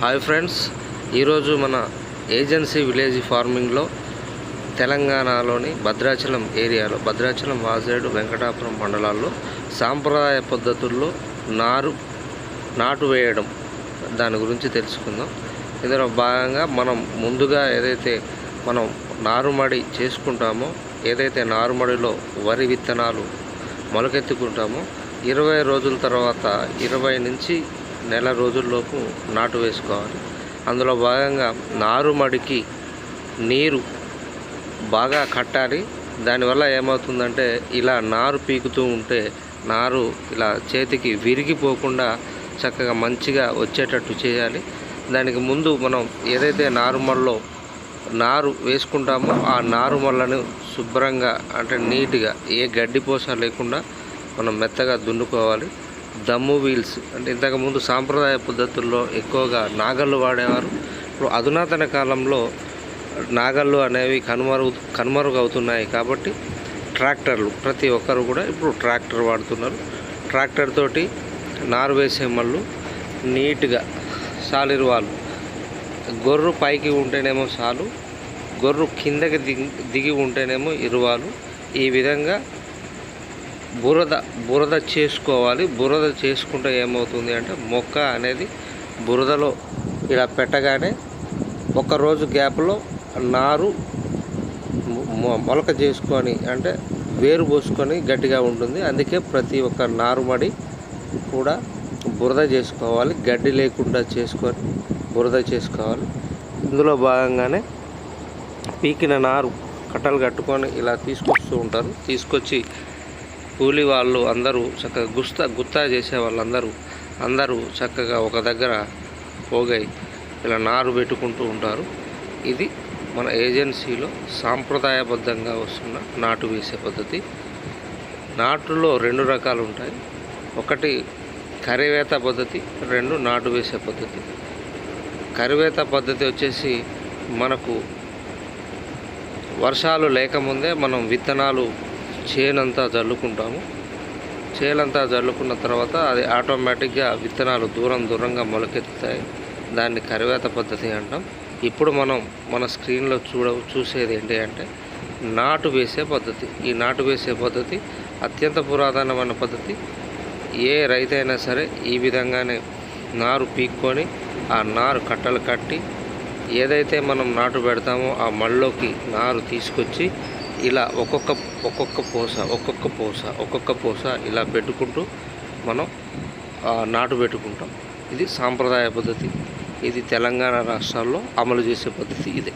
Hi friends, ఈరోజు మన agency village ఫార్మింగ్లో తెలంగాణలోని భద్రాచలం ఏరియాలో భద్రాచలం వాజేడు వెంకటాపురం మండలాల్లో సాంప్రదాయ పద్ధతుల్లో నాటు వేయడం దాని గురించి తెలుసుకుందాం. ఇందులో భాగంగా మనం ముందుగా ఏదైతే మనం నారుమడి చేసుకుంటామో, ఏదైతే నారుమడిలో వరి విత్తనాలు మొలకెత్తుకుంటామో 20 రోజుల తర్వాత 20 నుంచి నెల రోజుల్లోపు నాటు వేసుకోవాలి. అందులో భాగంగా నారుమడికి నీరు బాగా కట్టాలి. దానివల్ల ఏమవుతుందంటే ఇలా నారు పీకుతూ ఉంటే నారు ఇలా చేతికి విరిగిపోకుండా చక్కగా మంచిగా వచ్చేటట్టు చేయాలి. దానికి ముందు మనం ఏదైతే నారుమల్లో నారు వేసుకుంటామో ఆ నారుమల్లను శుభ్రంగా అంటే నీట్గా ఏ గడ్డిపోస లేకుండా మనం మెత్తగా దున్నుకోవాలి. దమ్ము వీల్స్ అంటే ఇంతకుముందు సాంప్రదాయ పద్ధతుల్లో ఎక్కువగా నాగళ్ళు వాడేవారు. ఇప్పుడు అధునాతన కాలంలో నాగళ్ళు అనేవి కనుమరుగవుతున్నాయి కాబట్టి ట్రాక్టర్లు ప్రతి ఒక్కరు కూడా ఇప్పుడు ట్రాక్టర్ వాడుతున్నారు. ట్రాక్టర్ తోటి నారు వేసే మళ్ళు నీట్గా సాలిరువాలు గొర్రు పైకి ఉంటేనేమో సాలు, గొర్రు కిందకి దిగి ఉంటేనేమో ఇరువాలు. ఈ విధంగా బురద చేసుకోవాలి. బురద చేసుకుంటే ఏమవుతుంది అంటే మొక్క అనేది బురదలో ఇలా పెట్టగానే ఒకరోజు గ్యాప్లో నారు మొలక చేసుకొని అంటే వేరు పోసుకొని గట్టిగా ఉంటుంది. అందుకే ప్రతి ఒక్క నారుమడి కూడా బురద చేసుకోవాలి, గడ్డి లేకుండా చేసుకొని బురద చేసుకోవాలి. ఇందులో భాగంగానే పీకిన నారు కట్టలు కట్టుకొని ఇలా తీసుకొస్తూ ఉంటారు. తీసుకొచ్చి కూలి వాళ్ళు అందరూ చక్కగా గుత్తా చేసే వాళ్ళందరూ చక్కగా ఒక దగ్గర పోగై ఇలా నారు పెట్టుకుంటూ ఉంటారు. ఇది మన ఏజెన్సీలో సాంప్రదాయబద్ధంగా వస్తున్న నాటు వేసే పద్ధతి. నాటులో 2 రకాలు ఉంటాయి. ఒకటి కరివేత పద్ధతి, 2 నాటు వేసే పద్ధతి. కరివేత పద్ధతి వచ్చేసి మనకు వర్షాలు లేకముందే మనం విత్తనాలు చేనంతా జల్లుకుంటాము. చేనంతా జల్లుకున్న తర్వాత అది ఆటోమేటిక్గా విత్తనాలు దూరంగా మొలకెత్తుతాయి. దాన్ని కరివేత పద్ధతి అంటాం. ఇప్పుడు మనం మన స్క్రీన్లో చూసేది ఏంటి అంటే నాటు వేసే పద్ధతి. ఈ నాటు వేసే పద్ధతి అత్యంత పురాతనమైన పద్ధతి. ఏ రైతైనా సరే ఈ విధంగానే నారు పీక్కొని ఆ నారు కట్టలు కట్టి ఏదైతే మనం నాటు పెడతామో ఆ మళ్ళలోకి నారు తీసుకొచ్చి ఇలా ఒక్కొక్క పోస ఇలా పెట్టుకుంటూ మనం నాటు పెట్టుకుంటాం. ఇది సాంప్రదాయ పద్ధతి. ఇది తెలంగాణ రాష్ట్రాల్లో అమలు చేసే పద్ధతి ఇదే.